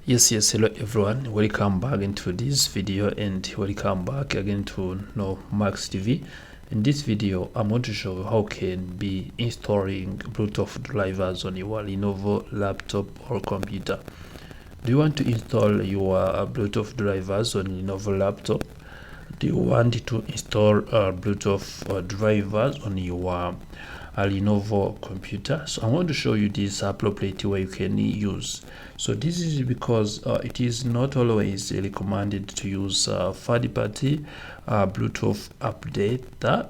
Yes, hello everyone, welcome back into this video and welcome back again to Max TV. In this video I'm going to show you how you can be installing Bluetooth drivers on your Lenovo laptop or computer. Do you want to install your Bluetooth drivers on Lenovo laptop? Do you want to install Bluetooth drivers on your Lenovo computer? So I want to show you this appropriate way you can use. So this is because it is not always recommended to use third-party Bluetooth updater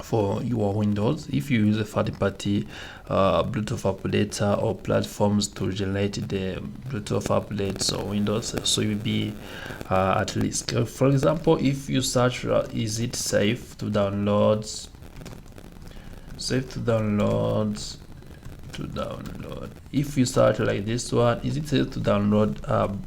for your Windows. If you use a third-party Bluetooth updater or platforms to generate the Bluetooth updates on Windows, so you'll be at risk. For example, if you search is it safe to download if you search like this one, is it safe to download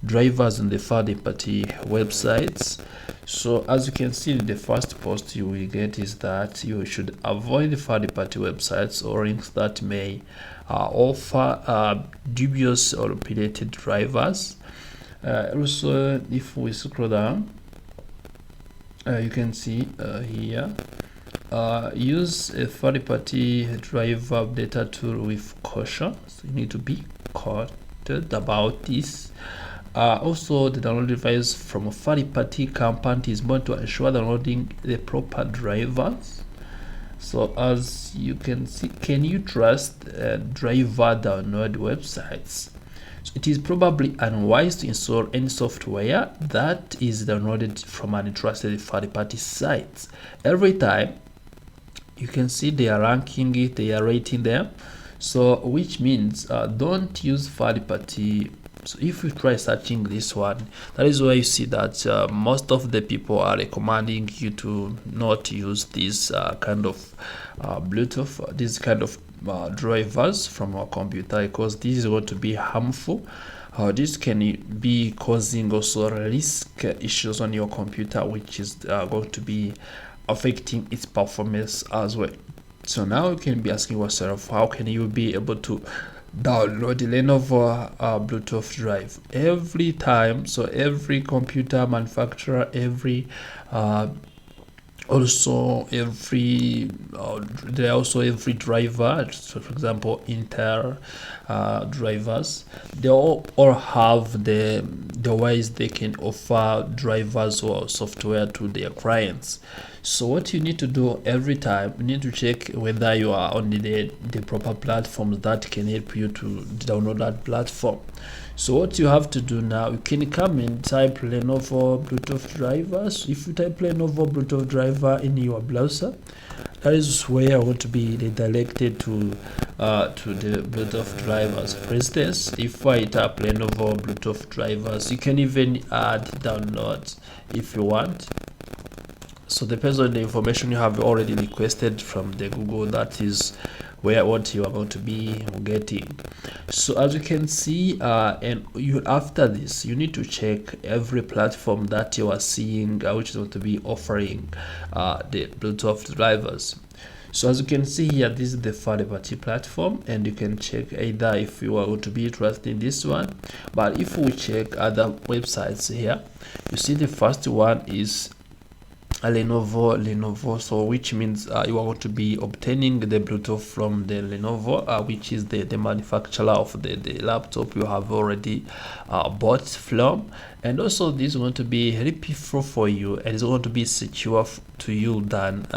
drivers on the third-party websites? So as you can see, the first post you will get is that you should avoid the third-party websites or links that may offer dubious or pirated drivers. Also, if we scroll down, you can see here, use a third-party driver updater tool with caution. So you need to be cautious about this. Also, the download device from a third-party company is going to ensure downloading the proper drivers. So as you can see, can you trust driver download websites? So it is probably unwise to install any software that is downloaded from an untrusted third-party sites. Every time you can see they are ranking it, they are rating them, so which means don't use third-party. So if you try searching this one, that is why you see that most of the people are recommending you to not use this kind of Bluetooth, this kind of drivers from our computer, because this is going to be harmful. This can be causing also risk issues on your computer, which is going to be affecting its performance as well. So now you can be asking yourself, how can you be able to download the Lenovo Bluetooth drive every time? So every computer manufacturer, every every driver, so for example Intel drivers, they all have the ways they can offer drivers or software to their clients. So what you need to do every time, you need to check whether you are on the proper platforms that can help you to download that platform. So what you have to do now, you can come and type Lenovo Bluetooth drivers. If you type Lenovo Bluetooth driver in your browser, that is where you want to be redirected to the Bluetooth drivers. For instance, if I type Lenovo Bluetooth drivers, you can even add downloads if you want. So depends on the information you have already requested from the Google, that is what you are going to be getting. So as you can see, and you after this, you need to check every platform that you are seeing which is going to be offering the Bluetooth drivers. So as you can see here, this is the third-party platform, and you can check either if you are going to be interested in this one. But if we check other websites here, you see the first one is Lenovo, so which means you are going to be obtaining the Bluetooth from the Lenovo, which is the manufacturer of the laptop you have already bought from. And also this is going to be very peaceful for you, and it's going to be secure to you than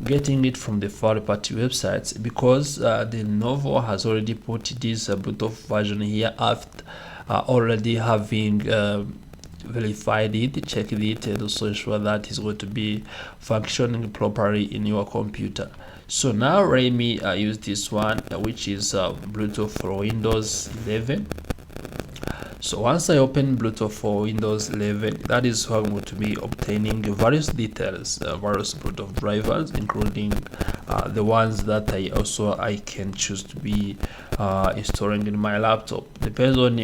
getting it from the third-party websites, because the Lenovo has already put this Bluetooth version here after already having verified it, checked it, and also ensure that it's going to be functioning properly in your computer. So now let me use this one, which is Bluetooth for Windows 11. So once I open Bluetooth for Windows 11, that is how I'm going to be obtaining various details, various Bluetooth drivers, including the ones that I can choose to be installing in my laptop. Depends on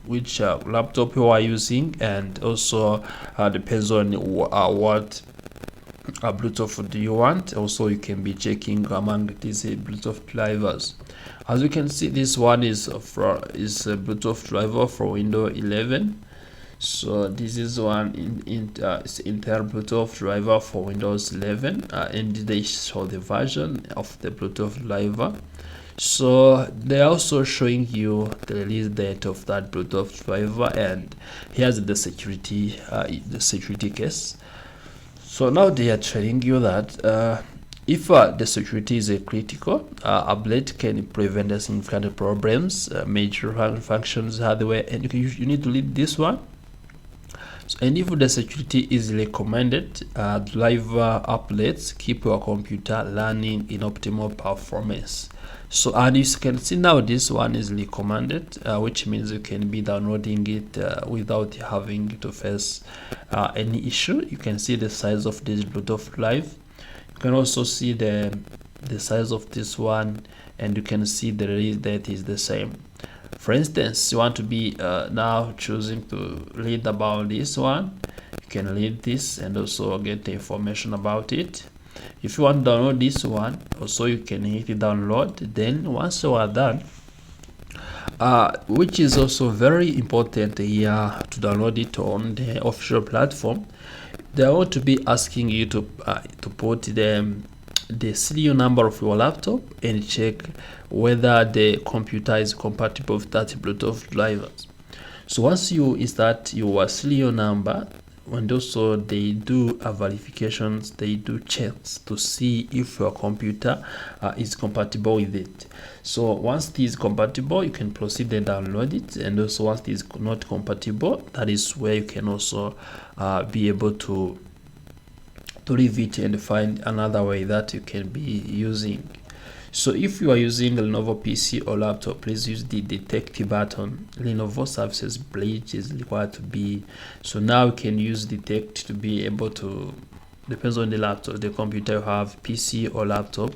which laptop you are using, and also depends on what Bluetooth do you want. Also you can be checking among these Bluetooth drivers. As you can see, this one is a Bluetooth driver for Windows 11. So this is one it's Intel Bluetooth driver for Windows 11, and they show the version of the Bluetooth driver. So they're also showing you the release date of that Bluetooth driver, and here's the security case. So now they are telling you that if the security is critical, update can prevent significant problems, major functions hardware, and you need to leave this one. So, and if the security is recommended, driver updates keep your computer running in optimal performance. So, and you can see now this one is recommended, which means you can be downloading it without having to face any issue. You can see the size of this Bluetooth drive. You can also see the size of this one, and you can see the release date is the same. For instance, you want to be now choosing to read about this one, you can read this and also get the information about it. If you want to download this one, also you can hit download. Then once you are done, which is also very important here, to download it on the official platform, they are going to be asking you to put the serial number of your laptop and check whether the computer is compatible with that Bluetooth drivers. So once you insert your serial number, and also they do verifications, they do checks to see if your computer is compatible with it. So once it is compatible, you can proceed and download it, and also once it is not compatible, that is where you can also be able to leave it and find another way that you can be using. So if you are using a Lenovo PC or laptop, please use the detect button. Lenovo services bridge is required to be. So now you can use detect to be able to, depends on the laptop, the computer you have, PC or laptop,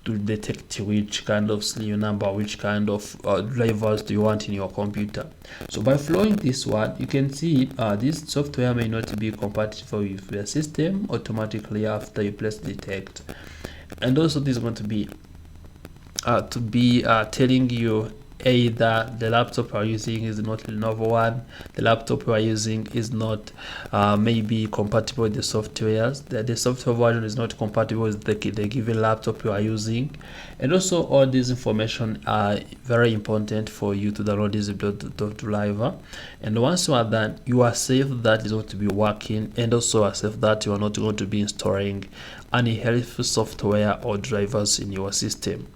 to detect which kind of serial number, which kind of drivers do you want in your computer. So by following this one, you can see this software may not be compatible with your system automatically after you press detect. And also this is going to be telling you either the laptop you are using is not Lenovo one, the laptop you are using is not maybe compatible with the softwares, the software version is not compatible with the given laptop you are using. And also all this information are very important for you to download this Bluetooth driver. And once you are done, you are safe that is going to be working, and also are safe that you are not going to be installing any helpful software or drivers in your system.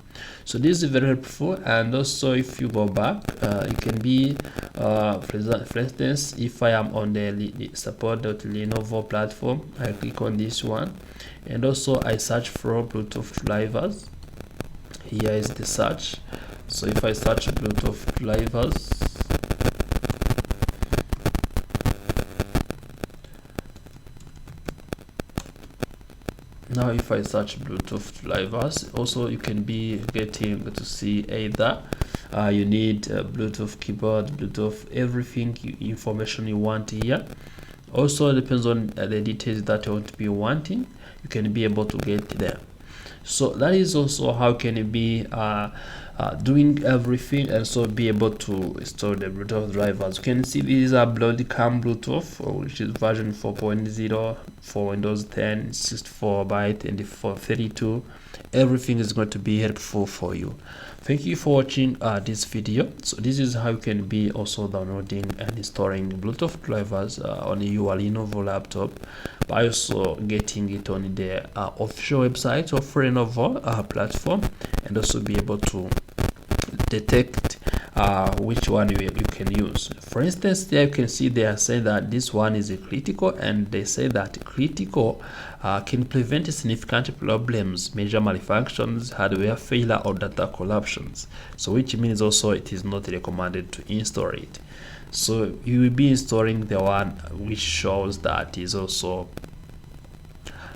So this is very helpful. And also if you go back, you can be for instance, if I am on the support.lenovo platform, I click on this one, and also I search for Bluetooth drivers. Here is the search. So if I search Bluetooth drivers, now if I search Bluetooth drivers, also you can be getting to see either you need Bluetooth keyboard, Bluetooth, everything information you want here. Also it depends on the details that you want to be wanting, you can be able to get there. So that is also how can it be doing everything, and so be able to install the Bluetooth drivers. You can see these are Broadcom Bluetooth, which is version 4.0 for Windows 10, 64 byte, and for 32. Everything is going to be helpful for you. Thank you for watching this video. So this is how you can be also downloading and installing Bluetooth drivers on your Lenovo laptop, by also getting it on the official website of Lenovo platform, and also be able to detect which one you can use. For instance, there you can see they are saying that this one is a critical, and they say that critical can prevent significant problems, major malfunctions, hardware failure, or data corruptions. So which means also it is not recommended to install it. So you will be installing the one which shows that is also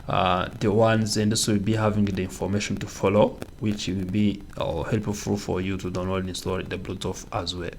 the ones, and also will be having the information to follow, which will be helpful for you to download and install the Bluetooth as well.